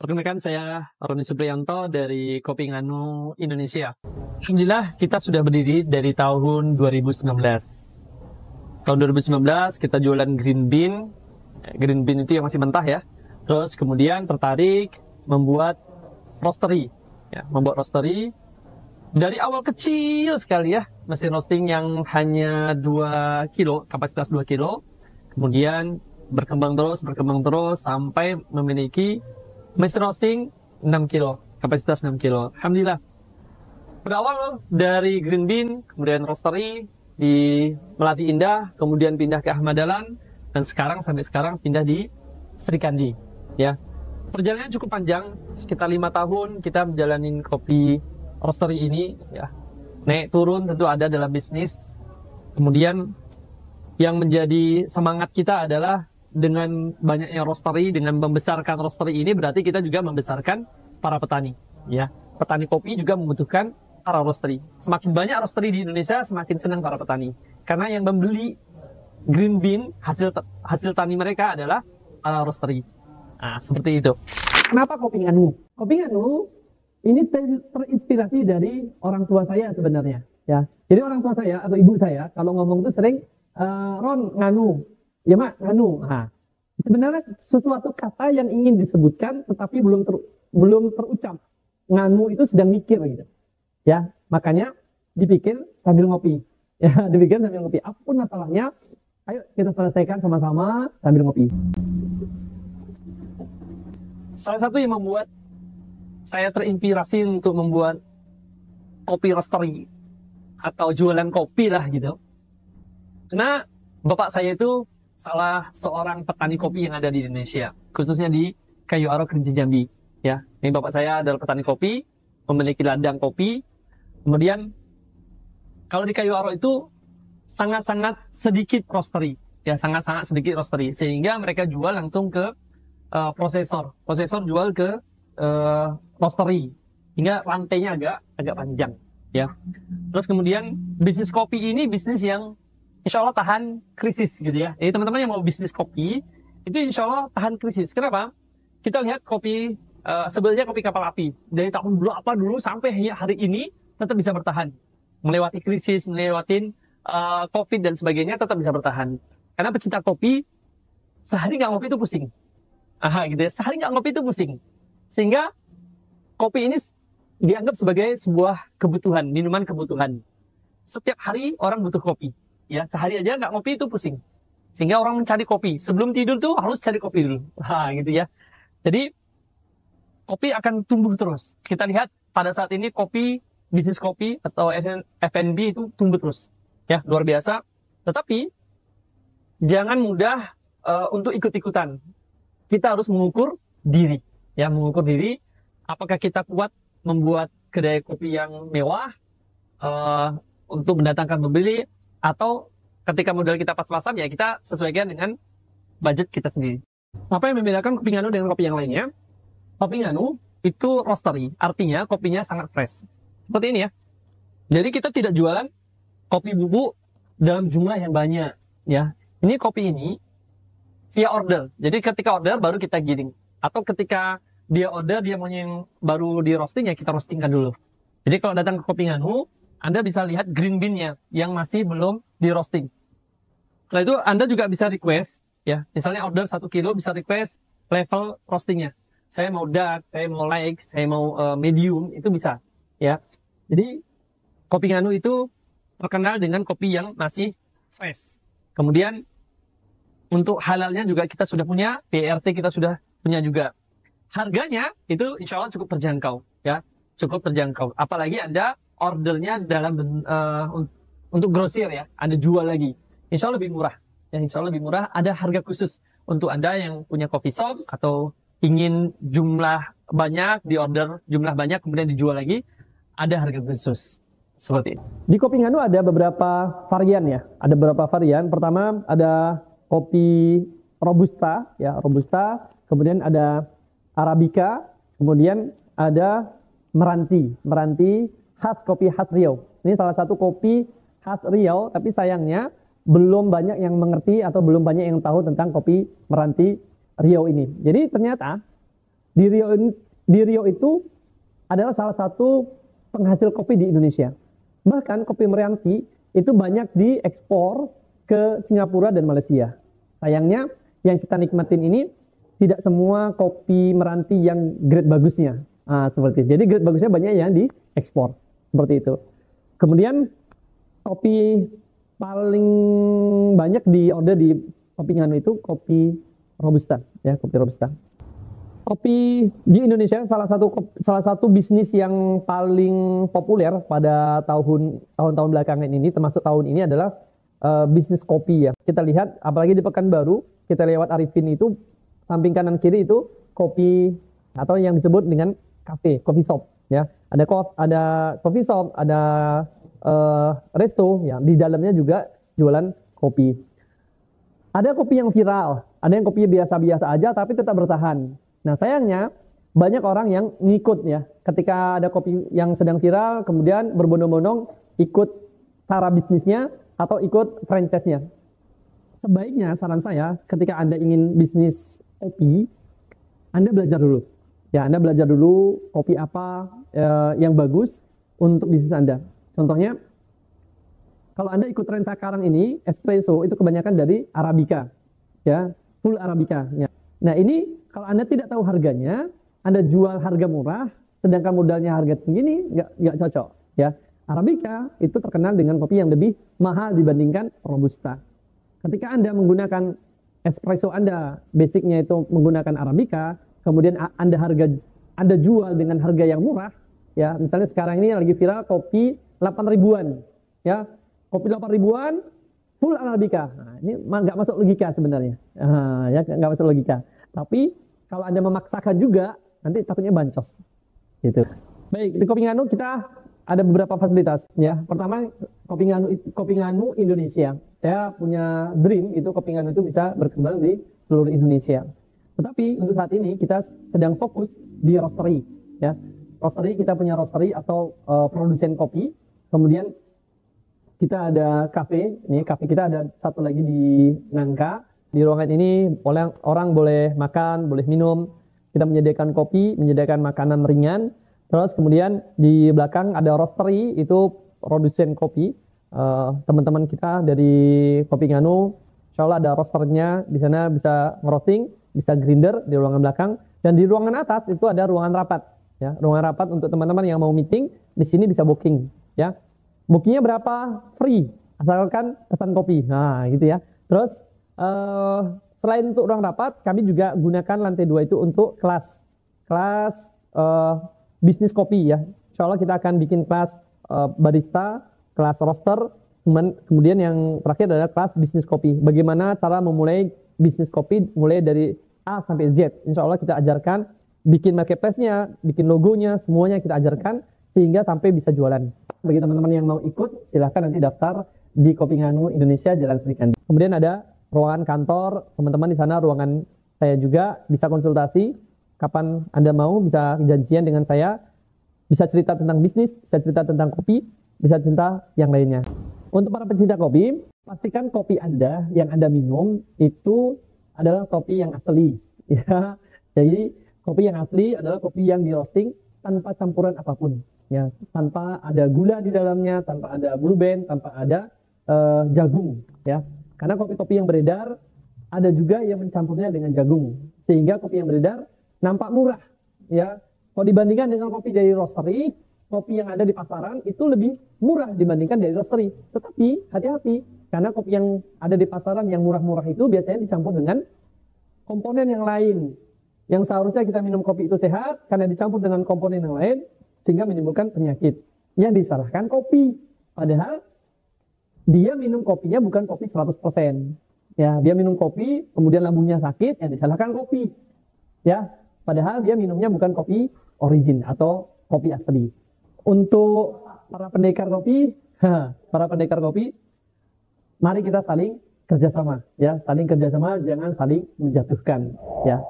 Perkenalkan saya Roni Supriyanto dari Kopi Nganu Indonesia. Alhamdulillah kita sudah berdiri dari tahun 2019. Tahun 2019 kita jualan green bean. Green bean itu yang masih mentah ya. Terus kemudian tertarik membuat roastery. Ya, membuat roastery dari awal kecil sekali ya. Mesin roasting yang hanya 2 kilo, kapasitas 2 kilo. Kemudian berkembang terus sampai memiliki mesin roasting 6 kilo, kapasitas 6 kilo. Alhamdulillah. Berawal dari green bean, kemudian roastery di Melati Indah, kemudian pindah ke Ahmad Dahlan, dan sampai sekarang pindah di Sri Kandi. Ya, perjalanan cukup panjang, sekitar 5 tahun kita menjalani kopi roastery ini. Ya, naik turun tentu ada dalam bisnis. Kemudian yang menjadi semangat kita adalah dengan banyaknya roastery, dengan membesarkan roastery ini berarti kita juga membesarkan para petani. Ya, petani kopi juga membutuhkan para roastery. Semakin banyak roastery di Indonesia, semakin senang para petani. Karena yang membeli green bean hasil tani mereka adalah para roastery. Nah, seperti itu. Kenapa Kopi Nganu? Kopi Nganu ini terinspirasi dari orang tua saya sebenarnya. Ya, jadi orang tua saya atau ibu saya kalau ngomong itu sering Ron Nganu. Ya mak, nganu. Nah, sebenarnya sesuatu kata yang ingin disebutkan tetapi belum terucap. Nganu itu sedang mikir gitu. Ya, makanya dipikir sambil ngopi. Ya, dipikir sambil ngopi. Apapun masalahnya, ayo kita selesaikan sama-sama sambil ngopi. Salah satu yang membuat saya terinspirasi untuk membuat kopi roastery atau jualan kopi lah gitu. Karena bapak saya itu salah seorang petani kopi yang ada di Indonesia, khususnya di Kayu Aro, Kerinci, Jambi. Ya, ini bapak saya adalah petani kopi, memiliki ladang kopi. Kemudian kalau di Kayu Aro itu sangat-sangat sedikit roastery, ya sangat-sangat sedikit roastery, sehingga mereka jual langsung ke prosesor jual ke roastery, hingga rantainya agak panjang. Ya, terus kemudian bisnis kopi ini bisnis yang insya Allah tahan krisis gitu ya. Jadi teman-teman yang mau bisnis kopi itu insya Allah tahan krisis. Kenapa? Kita lihat kopi sebelumnya kopi kapal api dari tahun dulu sampai hari ini tetap bisa bertahan, melewati krisis, melewati COVID dan sebagainya tetap bisa bertahan. Karena pecinta kopi sehari nggak ngopi itu pusing. Gitu ya. Sehari nggak ngopi itu pusing. Sehingga kopi ini dianggap sebagai sebuah kebutuhan, minuman kebutuhan. Setiap hari orang butuh kopi. Ya, sehari aja nggak ngopi itu pusing. Sehingga orang mencari kopi. Sebelum tidur tuh harus cari kopi dulu. Gitu ya. Jadi, kopi akan tumbuh terus. Kita lihat pada saat ini bisnis kopi atau F&B itu tumbuh terus. Ya, luar biasa. Tetapi, jangan mudah untuk ikut-ikutan. Kita harus mengukur diri. Ya, mengukur diri. Apakah kita kuat membuat kedai kopi yang mewah untuk mendatangkan pembeli, atau ketika modal kita pas-pasan ya kita sesuaikan dengan budget kita sendiri. Apa yang membedakan Kopi Nganu dengan kopi yang lainnya? Kopi Nganu itu roastery, artinya kopinya sangat fresh. Seperti ini ya. Jadi kita tidak jualan kopi bubuk dalam jumlah yang banyak. Ya, ini kopi ini via order. Jadi ketika order baru kita giling. Atau ketika dia order dia mau yang baru di roasting ya kita roastingkan dulu. Jadi kalau datang ke Kopi Nganu, Anda bisa lihat green bean-nya yang masih belum di roasting. Setelah itu Anda juga bisa request, ya, misalnya order 1 kilo bisa request level roastingnya. Saya mau dark, saya mau light, saya mau medium, itu bisa. Ya, jadi Kopi Nganu itu terkenal dengan kopi yang masih fresh. Kemudian untuk halalnya juga kita sudah punya, PRT kita sudah punya juga. Harganya itu insya Allah cukup terjangkau, ya, cukup terjangkau. Apalagi Anda ordernya dalam untuk grosir ya, Anda jual lagi, insya Allah lebih murah. Ya, insya Allah lebih murah. Ada harga khusus untuk Anda yang punya coffee shop atau ingin jumlah banyak, di order jumlah banyak kemudian dijual lagi, ada harga khusus seperti ini. Di Kopi Nganu ada beberapa varian ya, ada beberapa varian. Pertama ada kopi robusta, ya robusta. Kemudian ada arabica, kemudian ada meranti khas kopi khas Riau. Ini salah satu kopi khas Riau, tapi sayangnya belum banyak yang mengerti atau belum banyak yang tahu tentang kopi meranti Riau ini. Jadi ternyata Di Riau itu adalah salah satu penghasil kopi di Indonesia. Bahkan kopi Meranti itu banyak diekspor ke Singapura dan Malaysia. Sayangnya yang kita nikmatin ini tidak semua kopi Meranti yang grade bagusnya. Seperti itu. Jadi grade bagusnya banyak yang diekspor. Seperti itu. Kemudian kopi paling banyak order di Kopi Nganu itu kopi Robusta, ya, kopi Robusta. Kopi di Indonesia salah satu bisnis yang paling populer pada tahun-tahun belakangan ini, termasuk tahun ini adalah bisnis kopi, ya. Kita lihat apalagi di Pekanbaru, kita lewat Arifin itu samping kanan kiri itu kopi atau yang disebut dengan cafe, coffee shop, ya. Ada coffee shop, ada resto, ya. Di dalamnya juga jualan kopi. Ada kopi yang viral, ada yang kopinya biasa-biasa aja tapi tetap bertahan. Nah, sayangnya banyak orang yang ngikut, ya. Ketika ada kopi yang sedang viral, kemudian berbondong-bondong ikut cara bisnisnya atau ikut franchise-nya. Sebaiknya saran saya ketika Anda ingin bisnis kopi, Anda belajar dulu. Ya, Anda belajar dulu kopi apa yang bagus untuk bisnis Anda. Contohnya, kalau Anda ikut tren sekarang ini, espresso itu kebanyakan dari Arabica, ya, full Arabica. Ya. Nah, ini kalau Anda tidak tahu harganya, Anda jual harga murah, sedangkan modalnya harga tinggi, ini nggak cocok, ya. Arabica itu terkenal dengan kopi yang lebih mahal dibandingkan Robusta. Ketika Anda menggunakan espresso Anda, basicnya itu menggunakan Arabica, kemudian Anda jual dengan harga yang murah, ya. Misalnya sekarang ini lagi viral kopi 8 ribuan, ya. Kopi 8 ribuan, full Arabica. Nah, ini nggak masuk logika sebenarnya. Ya, nggak masuk logika. Tapi kalau Anda memaksakan juga, nanti takutnya bancos. Gitu. Baik, di Kopi Nganu kita ada beberapa fasilitas. Ya, pertama Kopi Nganu Indonesia. Saya punya dream itu Kopi Nganu itu bisa berkembang di seluruh Indonesia. Tetapi untuk saat ini kita sedang fokus di roastery. Ya, roastery, kita punya roastery atau produsen kopi. Kemudian kita ada kafe, ini kafe kita ada satu lagi di Nangka. Di ruangan ini orang boleh makan, boleh minum. Kita menyediakan kopi, menyediakan makanan ringan. Terus kemudian di belakang ada roastery, itu produsen kopi. Teman-teman kita dari Kopi Nganu, insya Allah ada roasternya, di sana bisa ngerosting, bisa grinder di ruangan belakang. Dan di ruangan atas itu ada ruangan rapat. Ya, ruangan rapat untuk teman-teman yang mau meeting, di sini bisa booking. Ya. Bookingnya berapa? Free, asalkan pesan kopi. Nah, gitu ya. Terus selain untuk ruang rapat, kami juga gunakan lantai 2 itu untuk kelas bisnis kopi, ya. Insya Allah kita akan bikin kelas barista, kelas roaster, kemudian yang terakhir adalah kelas bisnis kopi. Bagaimana cara memulai bisnis kopi mulai dari A sampai Z. Insya Allah kita ajarkan, bikin marketplace-nya, bikin logonya, semuanya kita ajarkan sehingga sampai bisa jualan. Bagi teman-teman yang mau ikut, silahkan nanti daftar di Kopi Nganu Indonesia Jalan Sri Kandi. Kemudian ada ruangan kantor, teman-teman di sana ruangan saya juga, bisa konsultasi. Kapan Anda mau, bisa janjian dengan saya, bisa cerita tentang bisnis, bisa cerita tentang kopi, bisa cerita yang lainnya. Untuk para pecinta kopi, pastikan kopi Anda yang Anda minum itu adalah kopi yang asli. Ya, jadi kopi yang asli adalah kopi yang di roasting tanpa campuran apapun. Ya, tanpa ada gula di dalamnya, tanpa ada blue band, tanpa ada jagung, ya. Karena kopi-kopi yang beredar ada juga yang mencampurnya dengan jagung, sehingga kopi yang beredar nampak murah, ya. Kalau dibandingkan dengan kopi dari roastery, kopi yang ada di pasaran itu lebih murah dibandingkan dari roastery. Tetapi hati-hati, karena kopi yang ada di pasaran yang murah-murah itu biasanya dicampur dengan komponen yang lain. Yang seharusnya kita minum kopi itu sehat, karena dicampur dengan komponen yang lain, sehingga menimbulkan penyakit. Yang disalahkan kopi. Padahal dia minum kopinya bukan kopi 100%. Ya, dia minum kopi, kemudian lambungnya sakit, yang disalahkan kopi. Ya, padahal dia minumnya bukan kopi origin atau kopi asli. Untuk para pendekar kopi, mari kita saling kerjasama. Ya, saling kerjasama, jangan saling menjatuhkan. Ya.